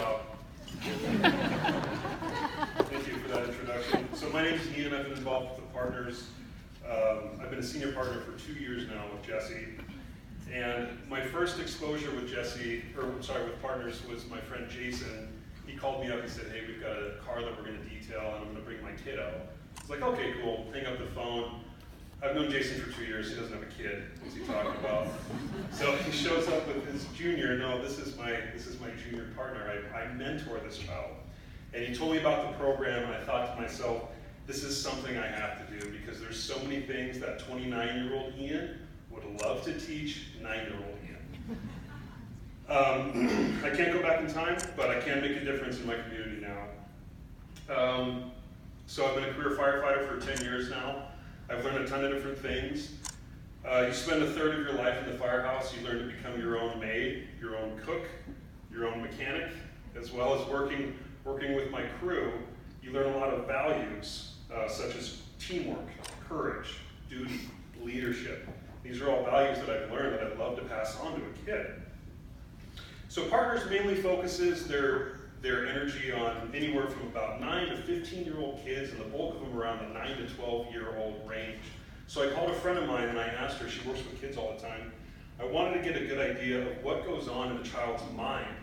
job. Thank you for that introduction. So my name is Ian. I've been involved with the partners. I've been a senior partner for 2 years now with Jesse. And my first exposure with with partners was my friend Jason. He called me up and said, hey, we've got a car that we're going to detail and I'm going to bring my kiddo. I was like, okay, cool. Hang up the phone. I've known Jason for 2 years. He doesn't have a kid. What's he talking about? So he shows up with his junior. No, this is my junior partner. I mentor this child. And he told me about the program, and I thought to myself, this is something I have to do because there's so many things that 29-year-old Ian would love to teach 9-year-old Ian. I can't go back in time, but I can make a difference in my community now. So I've been a career firefighter for 10 years now. I've learned a ton of different things. You spend a third of your life in the firehouse. You learn to become your own maid, your own cook, your own mechanic, as well as working with my crew. You learn a lot of values, such as teamwork, courage, duty, leadership. These are all values that I've learned that I'd love to pass on to a kid. So Partners mainly focuses their energy on anywhere from about 9 to 15-year-old kids, and the bulk of them around the 9 to 12-year-old range. So I called a friend of mine and I asked her, she works with kids all the time, I wanted to get a good idea of what goes on in a child's mind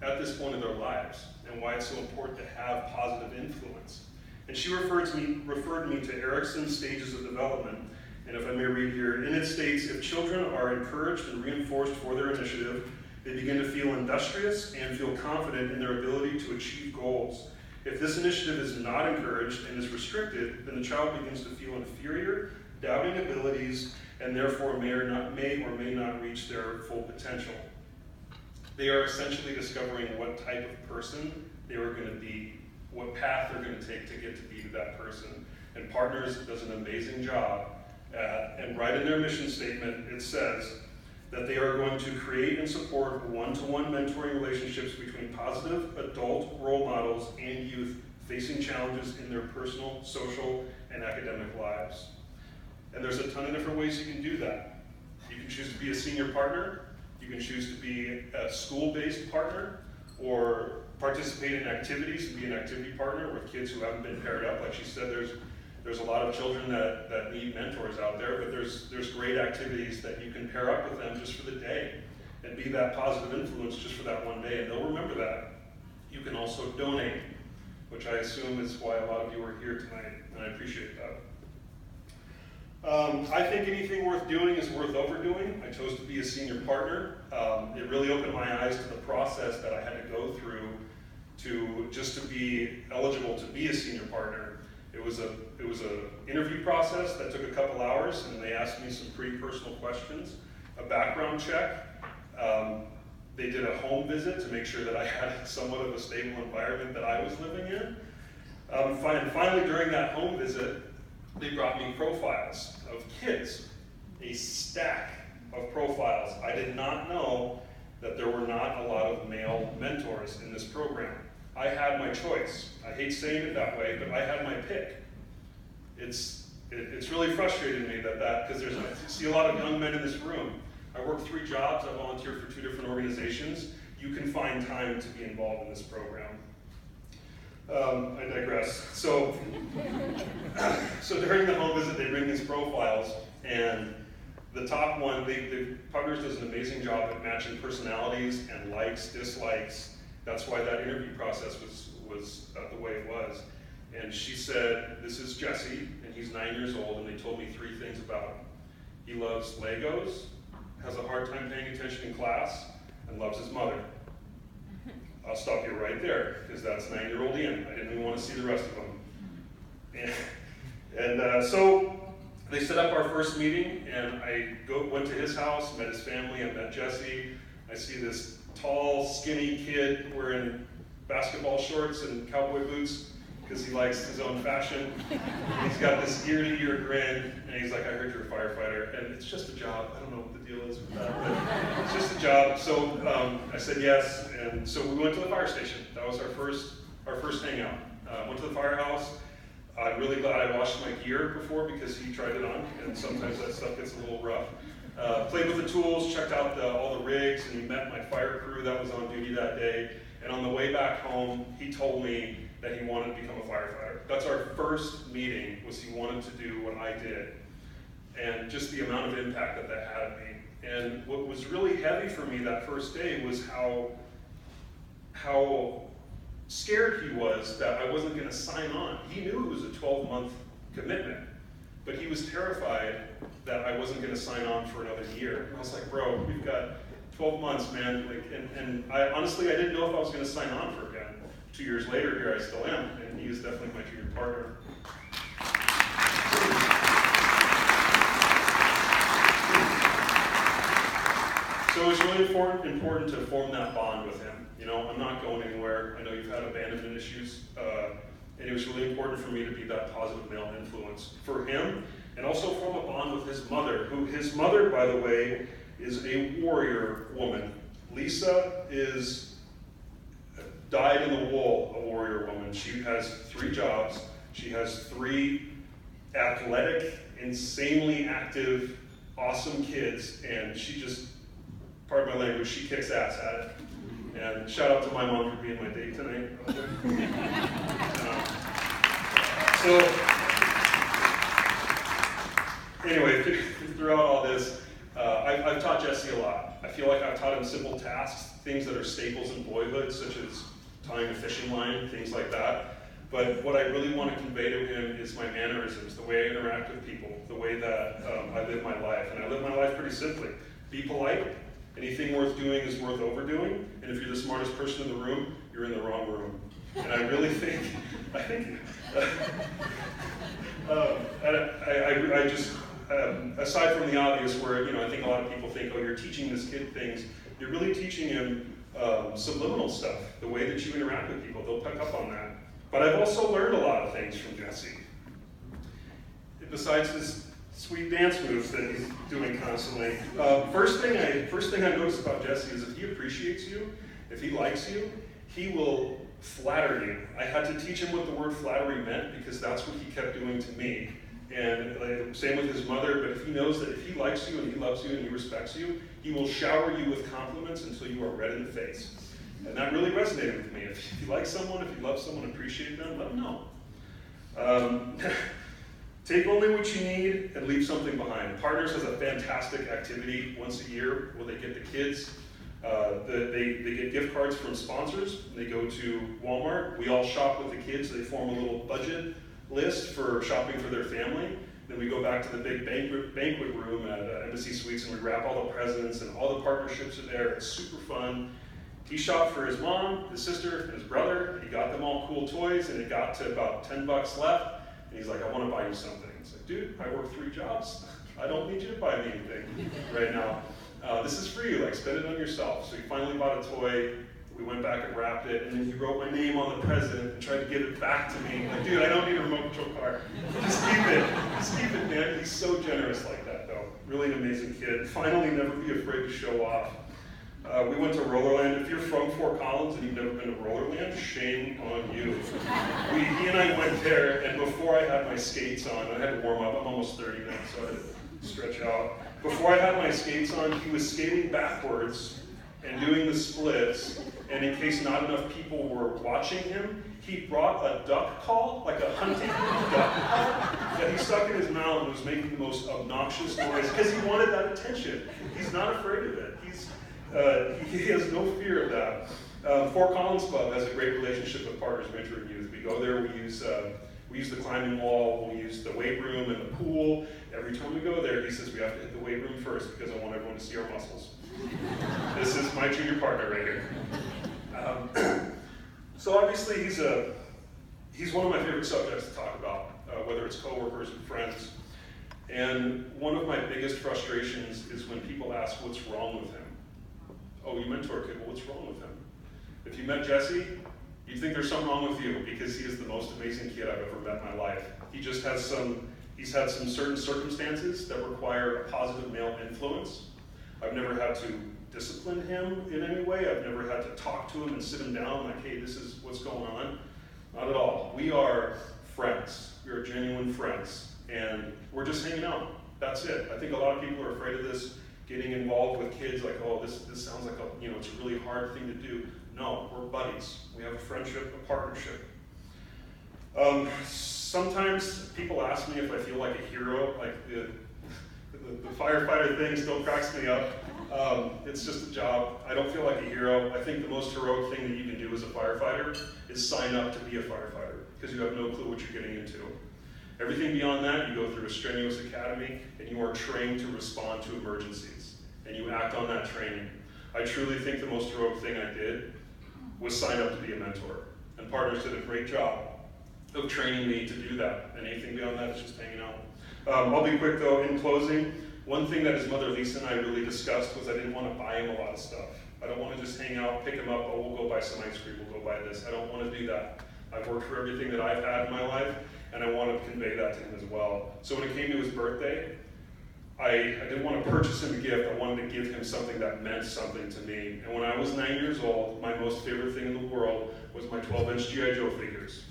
at this point in their lives and why it's so important to have positive influence. And she referred me to Erickson's Stages of Development, and if I may read here, and it states, if children are encouraged and reinforced for their initiative, they begin to feel industrious and feel confident in their ability to achieve goals. If this initiative is not encouraged and is restricted, then the child begins to feel inferior, doubting abilities, and therefore may or may not reach their full potential. They are essentially discovering what type of person they are going to be, what path they're going to take to get to be that person. And Partners does an amazing job and right in their mission statement, it says that they are going to create and support one-to-one mentoring relationships between positive adult role models and youth facing challenges in their personal, social, and academic lives. And there's a ton of different ways you can do that. You can choose to be a senior partner, you can choose to be a school-based partner, or participate in activities and be an activity partner with kids who haven't been paired up. Like she said, there's a lot of children that need mentors out there, but there's great activities that you can pair up with them just for the day and be that positive influence just for that one day, and they'll remember that. You can also donate, which I assume is why a lot of you are here tonight, and I appreciate that. I think anything worth doing is worth overdoing. I chose to be a senior partner. It really opened my eyes to the process that I had to go through to be eligible to be a senior partner. It was a interview process that took a couple hours, and they asked me some pretty personal questions, a background check. They did a home visit to make sure that I had somewhat of a stable environment that I was living in. Finally, during that home visit, they brought me profiles of kids, a stack of profiles. I did not know that there were not a lot of male mentors in this program. I had my choice. I hate saying it that way, but I had my pick. It's really frustrated me that because I see a lot of young men in this room. I work 3 jobs, I volunteer for 2 different organizations. You can find time to be involved in this program. I digress. So during the home visit, they bring these profiles, and the top one, the Partners does an amazing job at matching personalities and likes, dislikes. That's why that interview process was the way it was. And she said, this is Jesse, and he's 9 years old, and they told me 3 things about him. He loves Legos, has a hard time paying attention in class, and loves his mother. I'll stop you right there, because that's 9-year-old Ian. I didn't even want to see the rest of them. So they set up our first meeting, and I went to his house, met his family, I met Jesse. I see this tall, skinny kid wearing basketball shorts and cowboy boots because he likes his own fashion. He's got this ear-to-ear grin, and he's like, I heard you're a firefighter, and it's just a job. I don't know what the deal is with that, but it's just a job. So I said yes, and so we went to the fire station. That was our first hangout. Went to the firehouse. I'm really glad I washed my gear before because he tried it on, and sometimes that stuff gets a little rough. Played with the tools, checked out all the rigs, and he met my fire crew that was on duty that day. And on the way back home, he told me that he wanted to become a firefighter. That's our first meeting, was he wanted to do what I did. And just the amount of impact that that had on me. And what was really heavy for me that first day was how scared he was that I wasn't going to sign on. He knew it was a 12-month commitment, but he was terrified that I wasn't going to sign on for another year. And I was like, bro, we've got 12 months, man. Like, and I honestly, I didn't know if I was going to sign on for again. 2 years later, here I still am, and he is definitely my junior partner. So it was really important to form that bond with him. You know, I'm not going anywhere. I know you've had abandonment issues, and it was really important for me to be that positive male influence for him, and also form a bond with his mother, who his mother, by the way, is a warrior woman. Lisa is dyed in the wool, a warrior woman. She has 3 jobs. She has 3 athletic, insanely active, awesome kids, and she just, pardon my language, she kicks ass at it. And shout out to my mom for being my date tonight. So, anyway, throughout all this, I've taught Jesse a lot. I feel like I've taught him simple tasks, things that are staples in boyhood, such as tying a fishing line, things like that. But what I really want to convey to him is my mannerisms, the way I interact with people, the way that I live my life. And I live my life pretty simply. Be polite. Anything worth doing is worth overdoing. And if you're the smartest person in the room, you're in the wrong room. And I really think, I just, aside from the obvious where, you know, I think a lot of people think, oh, you're teaching this kid things, you're really teaching him subliminal stuff, the way that you interact with people. They'll pick up on that. But I've also learned a lot of things from Jesse. Besides his sweet dance moves that he's doing constantly. First thing I noticed about Jesse is if he appreciates you, if he likes you, he will flatter you. I had to teach him what the word flattery meant because that's what he kept doing to me. And same with his mother, but if he knows that if he likes you and he loves you and he respects you, he will shower you with compliments until you are red in the face. And that really resonated with me. If you like someone, if you love someone, appreciate them, let them know. Take only what you need and leave something behind. Partners has a fantastic activity once a year where they get the kids. They get gift cards from sponsors. They go to Walmart. We all shop with the kids. They form a little budget list for shopping for their family. Then we go back to the big banquet room at Embassy Suites and we wrap all the presents and all the partnerships are there. It's super fun. He shopped for his mom, his sister, and his brother. He got them all cool toys and it got to about $10 left. And he's like, I want to buy you something. He's like, dude, I work 3 jobs. I don't need you to buy me anything right now. This is for you, like spend it on yourself. So he finally bought a toy. We went back and wrapped it, and then he wrote my name on the present and tried to give it back to me. Like, dude, I don't need a remote control car. Just keep it. Just keep it, man. He's so generous like that, though. Really an amazing kid. Finally, never be afraid to show off. We went to Rollerland. If you're from Fort Collins and you've never been to Rollerland, shame on you. He and I went there, and before I had my skates on, I had to warm up. I'm almost 30 now, so I had to stretch out. Before I had my skates on, he was skating backwards and doing the splits, and in case not enough people were watching him, he brought a duck call, like a hunting duck call, that he stuck in his mouth and was making the most obnoxious noise because he wanted that attention. He's not afraid of it. He has no fear of that. Fort Collins Club has a great relationship with Partners Mentoring Youth. We go there, we use the climbing wall, we use the weight room and the pool. Every time we go there, he says we have to hit the weight room first because I want everyone to see our muscles. This is my junior partner right here. So obviously he's one of my favorite subjects to talk about, whether it's coworkers and friends. And one of my biggest frustrations is when people ask what's wrong with him. Oh, you mentor a kid, well, what's wrong with him? If you met Jesse, you'd think there's something wrong with you because he is the most amazing kid I've ever met in my life. He's had some certain circumstances that require a positive male influence. I've never had to discipline him in any way. I've never had to talk to him and sit him down like, hey, this is what's going on. Not at all. We are friends. We are genuine friends. And we're just hanging out. That's it. I think a lot of people are afraid of this getting involved with kids like, oh, this sounds like it's a really hard thing to do. No, we're buddies. We have a friendship, a partnership. Sometimes people ask me if I feel like a hero, like the firefighter thing still cracks me up. It's just a job. I don't feel like a hero. I think the most heroic thing that you can do as a firefighter is sign up to be a firefighter, because you have no clue what you're getting into. Everything beyond that, you go through a strenuous academy, and you are trained to respond to emergencies, and you act on that training. I truly think the most heroic thing I did was sign up to be a mentor, and partners did a great job of training me to do that, and anything beyond that is just hanging out. I'll be quick though. In closing, one thing that his mother Lisa and I really discussed was I didn't want to buy him a lot of stuff. I don't want to just hang out, pick him up, oh, we'll go buy some ice cream, we'll go buy this. I don't want to do that. I've worked for everything that I've had in my life, and I want to convey that to him as well. So when it came to his birthday, I didn't want to purchase him a gift. I wanted to give him something that meant something to me. And when I was 9 years old, my most favorite thing in the world was my 12-inch G.I. Joe figures.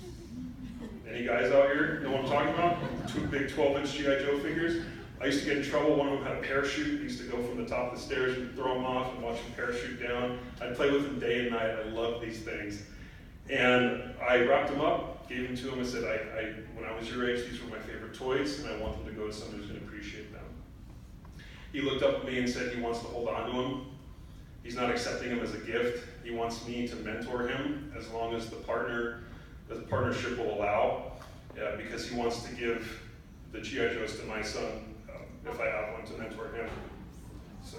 Any guys out here know what I'm talking about? Two big 12-inch G.I. Joe figures. I used to get in trouble. One of them had a parachute. I used to go from the top of the stairs and throw them off and watch them parachute down. I'd play with them day and night. I loved these things. And I wrapped them up, gave them to him, and said, when I was your age, these were my favorite toys, and I want them to go to someone who's going to appreciate them. He looked up at me and said he wants to hold on to them. He's not accepting them as a gift. He wants me to mentor him as long as the partnership will allow, because he wants to give the G.I. Joes to my son if I have one to mentor him. So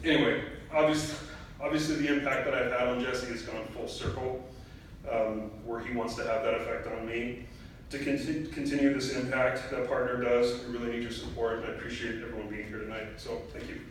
anyway, obviously the impact that I've had on Jesse has gone full circle, where he wants to have that effect on me. To continue this impact that partner does, we really need your support, and I appreciate everyone being here tonight. So thank you.